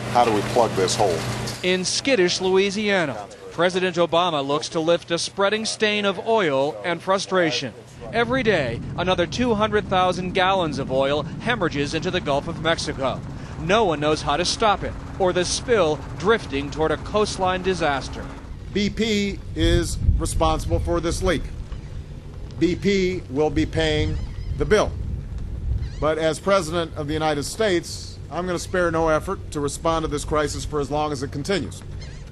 how do we plug this hole? In skittish Louisiana, President Obama looks to lift a spreading stain of oil and frustration. Every day, another 200,000 gallons of oil hemorrhages into the Gulf of Mexico. No one knows how to stop it, or the spill drifting toward a coastline disaster. BP is responsible for this leak. BP will be paying the bill. But as President of the United States, I'm going to spare no effort to respond to this crisis for as long as it continues.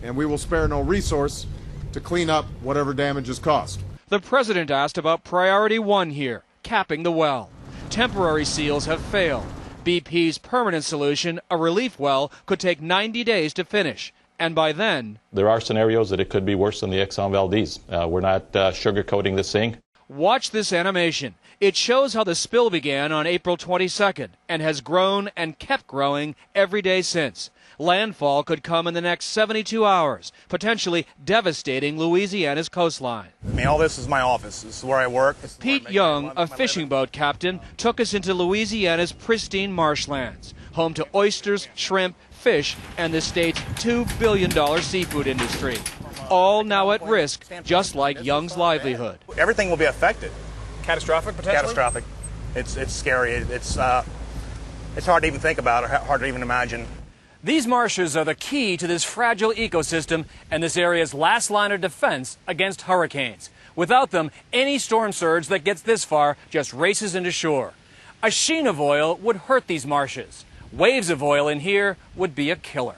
And we will spare no resource to clean up whatever damage is caused. The president asked about priority one here, capping the well. Temporary seals have failed. BP's permanent solution, a relief well, could take 90 days to finish. And by then, there are scenarios that it could be worse than the Exxon Valdez. We're not sugarcoating this thing. Watch this animation. It shows how the spill began on April 22nd and has grown and kept growing every day since. Landfall could come in the next 72 hours, potentially devastating Louisiana's coastline. I mean, all this is my office. This is where I work. Pete Young, a fishing boat captain, took us into Louisiana's pristine marshlands, home to oysters, shrimp, fish, and the state's $2 billion seafood industry. All now at risk, just like Young's livelihood. Everything will be affected. Catastrophic, potentially? Catastrophic. It's scary. It's hard to even think about, or hard to even imagine. These marshes are the key to this fragile ecosystem and this area's last line of defense against hurricanes. Without them, any storm surge that gets this far just races into shore. A sheen of oil would hurt these marshes. Waves of oil in here would be a killer.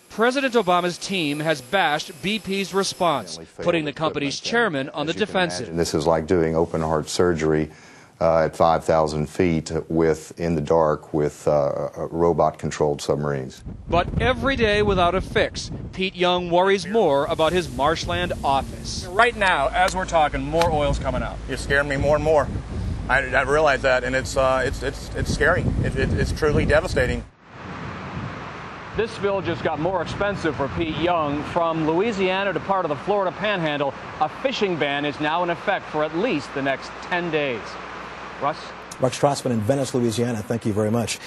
President Obama's team has bashed BP's response, putting the company's chairman on the defensive. This is like doing open heart surgery at 5,000 feet in the dark with robot-controlled submarines. But every day without a fix, Pete Young worries more about his marshland office. Right now, as we're talking, more oil's coming out. You're scaring me more and more. I realize that, and it's scary. It's truly devastating. This spill just got more expensive for Pete Young. From Louisiana to part of the Florida Panhandle, a fishing ban is now in effect for at least the next 10 days. Russ? Mark Strassmann in Venice, Louisiana. Thank you very much.